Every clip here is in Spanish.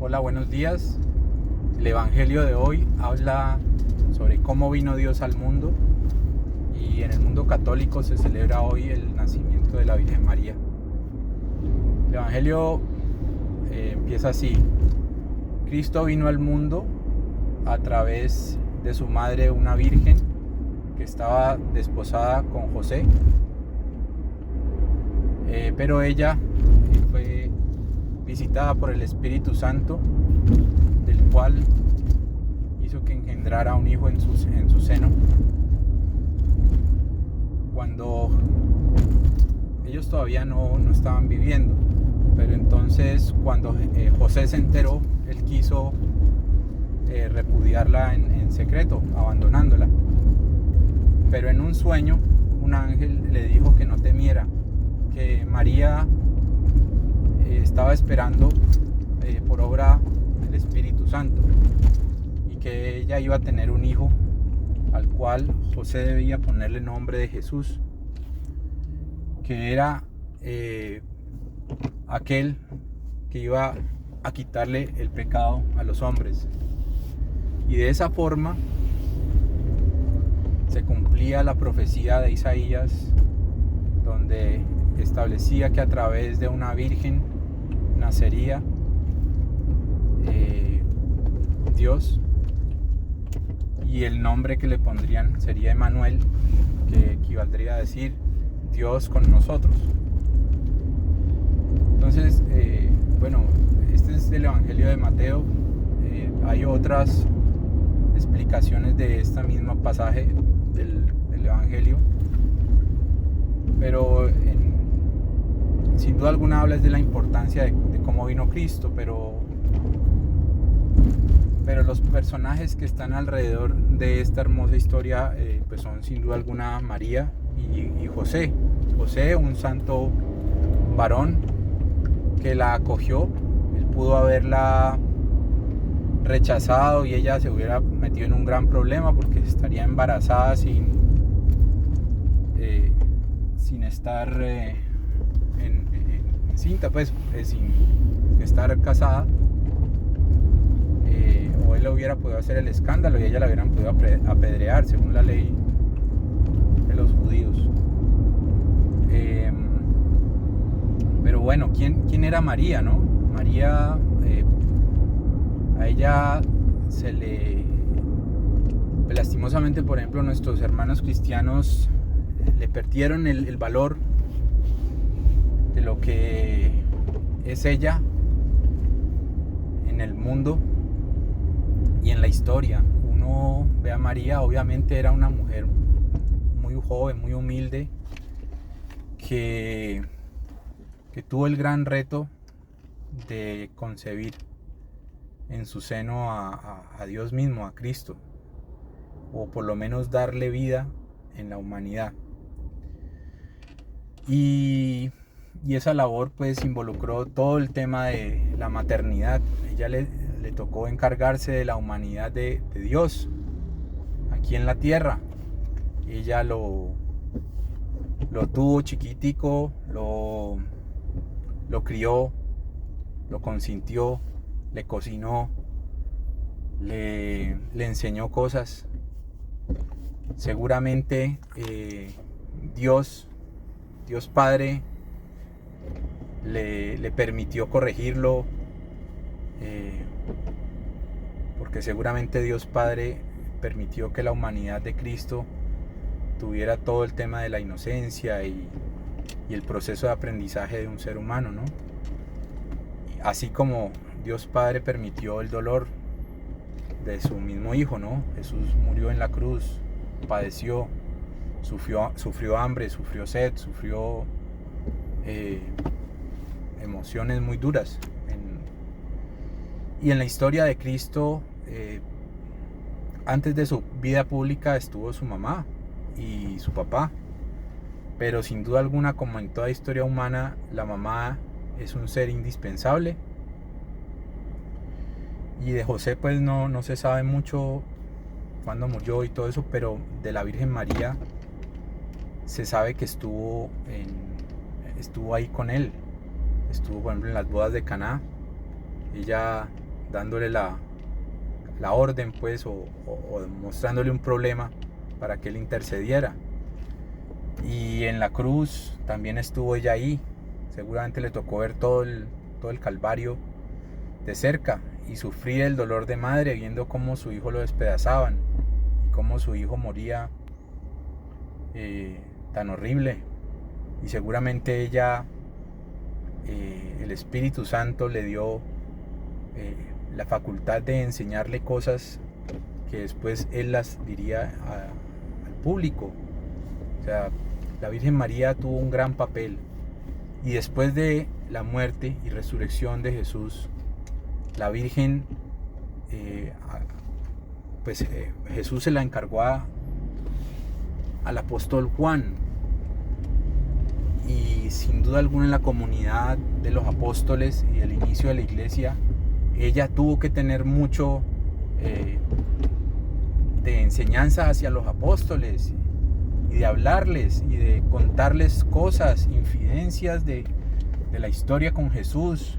Hola, buenos días. El Evangelio de hoy habla sobre cómo vino Dios al mundo y en el mundo católico se celebra hoy el nacimiento de la Virgen María. El Evangelio empieza así. Cristo vino al mundo a través de su madre, una virgen que estaba desposada con José, pero ella fue visitada por el Espíritu Santo, del cual hizo que engendrara un hijo en su seno. Cuando ellos todavía no estaban viviendo, pero entonces cuando José se enteró, él quiso repudiarla en secreto, abandonándola. Pero en un sueño, un ángel le dijo que no temiera, que María estaba esperando por obra del Espíritu Santo y que ella iba a tener un hijo al cual José debía ponerle nombre de Jesús, que era aquel que iba a quitarle el pecado a los hombres. Y de esa forma se cumplía la profecía de Isaías, donde establecía que a través de una virgen nacería Dios, y el nombre que le pondrían sería Emmanuel, que equivaldría a decir Dios con nosotros. Entonces, este es el Evangelio de Mateo. Hay otras explicaciones de este mismo pasaje del Evangelio, pero sin duda alguna habla de la importancia de cómo vino Cristo, pero los personajes que están alrededor de esta hermosa historia pues son sin duda alguna María y José. José, un santo varón que la acogió. Él pudo haberla rechazado y ella se hubiera metido en un gran problema porque estaría embarazada sin estar encinta, pues sin estar casada. O él hubiera podido hacer el escándalo y ella la hubieran podido apedrear según la ley de los judíos. Pero bueno, ¿quién era María, no? María, a ella se le... lastimosamente, por ejemplo, nuestros hermanos cristianos le perdieron el valor de lo que es ella en el mundo y en la historia. Uno ve a María, obviamente era una mujer muy joven, muy humilde, que tuvo el gran reto de concebir en su seno a Dios mismo, a Cristo, o por lo menos darle vida en la humanidad. Y esa labor pues involucró todo el tema de la maternidad. Ella le tocó encargarse de la humanidad de Dios aquí en la tierra. Ella lo tuvo chiquitico, lo crió, lo consintió, le cocinó, le enseñó cosas. Seguramente Dios Padre le permitió corregirlo, porque seguramente Dios Padre permitió que la humanidad de Cristo tuviera todo el tema de la inocencia y el proceso de aprendizaje de un ser humano, ¿no? Así como Dios Padre permitió el dolor de su mismo Hijo, ¿no? Jesús murió en la cruz, padeció, sufrió hambre, sufrió sed, sufrió emociones muy duras. Y en la historia de Cristo, antes de su vida pública estuvo su mamá y su papá, pero sin duda alguna, como en toda historia humana, la mamá es un ser indispensable. Y de José pues no se sabe mucho cuándo murió y todo eso, pero de la Virgen María se sabe que estuvo ahí con él. Estuvo, por ejemplo, en las bodas de Caná. Ella dándole la orden, pues, o mostrándole un problema para que él intercediera. Y en la cruz también estuvo ella ahí. Seguramente le tocó ver todo el Calvario de cerca y sufrir el dolor de madre viendo cómo su hijo lo despedazaban y cómo su hijo moría tan horrible. Y seguramente ella, el Espíritu Santo le dio la facultad de enseñarle cosas que después él las diría al público. O sea, la Virgen María tuvo un gran papel. Y después de la muerte y resurrección de Jesús, la Virgen, Jesús se la encargó al apóstol Juan. Y sin duda alguna en la comunidad de los apóstoles y el inicio de la iglesia, ella tuvo que tener mucho de enseñanza hacia los apóstoles y de hablarles y de contarles cosas, infidencias de la historia con Jesús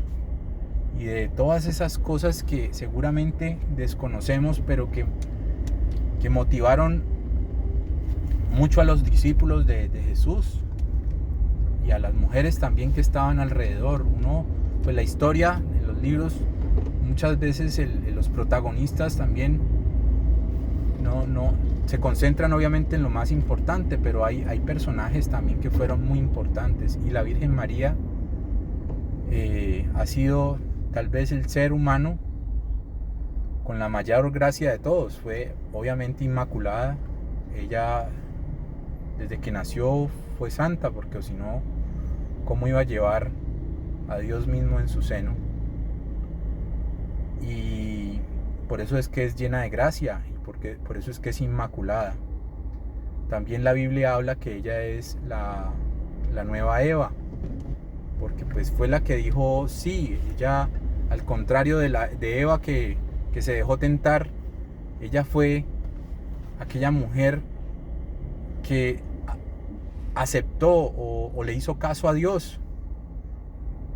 y de todas esas cosas que seguramente desconocemos, pero que motivaron mucho a los discípulos de Jesús y a las mujeres también que estaban alrededor. Pues la historia en los libros, muchas veces los protagonistas también no se concentran obviamente en lo más importante, pero hay personajes también que fueron muy importantes, y la Virgen María ha sido tal vez el ser humano con la mayor gracia de todos. Fue obviamente inmaculada. Ella desde que nació fue santa, porque si no, ¿cómo iba a llevar a Dios mismo en su seno? Y por eso es que es llena de gracia, y por eso es que es inmaculada. También la Biblia habla que ella es la nueva Eva, porque pues fue la que dijo sí. Ella, al contrario de Eva que se dejó tentar, ella fue aquella mujer que aceptó o le hizo caso a Dios.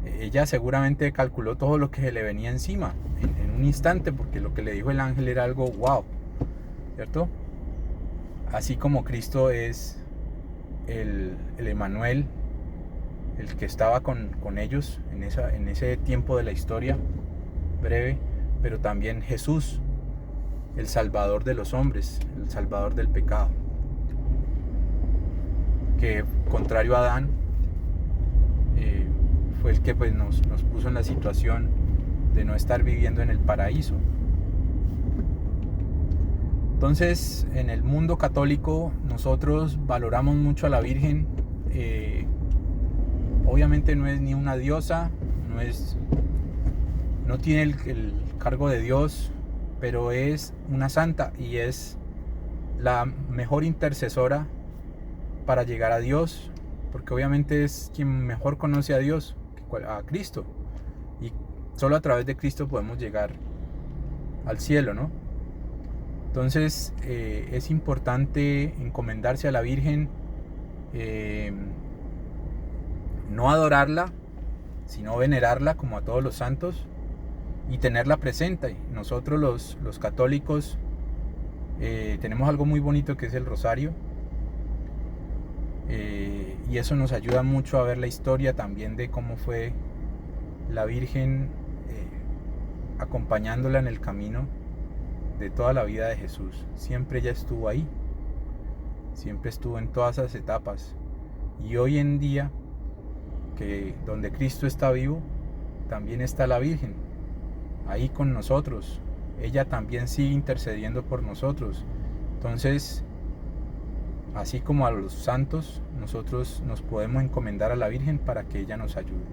Ella seguramente calculó todo lo que se le venía encima en un instante, porque lo que le dijo el ángel era algo wow, ¿cierto? Así como Cristo es el Emmanuel, el que estaba con ellos en ese tiempo de la historia breve, pero también Jesús, el Salvador de los hombres, el Salvador del pecado, que contrario a Adán fue el que pues nos puso en la situación de no estar viviendo en el paraíso. Entonces, en el mundo católico nosotros valoramos mucho a la Virgen. Obviamente no es ni una diosa, no tiene el cargo de Dios, pero es una santa y es la mejor intercesora para llegar a Dios, porque obviamente es quien mejor conoce a Dios, a Cristo, y solo a través de Cristo podemos llegar al cielo, ¿no? Entonces es importante encomendarse a la Virgen, no adorarla, sino venerarla como a todos los santos y tenerla presente. Nosotros los católicos tenemos algo muy bonito que es el rosario, y eso nos ayuda mucho a ver la historia también de cómo fue la Virgen acompañándola en el camino de toda la vida de Jesús. Siempre ella estuvo ahí, siempre estuvo en todas esas etapas, y hoy en día, que donde Cristo está vivo, también está la Virgen ahí con nosotros. Ella también sigue intercediendo por nosotros. Entonces, así como a los santos, nosotros nos podemos encomendar a la Virgen para que ella nos ayude.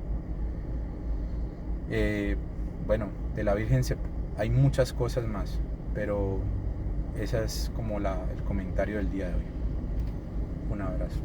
Bueno, de la Virgen hay muchas cosas más, pero esa es como el comentario del día de hoy. Un abrazo.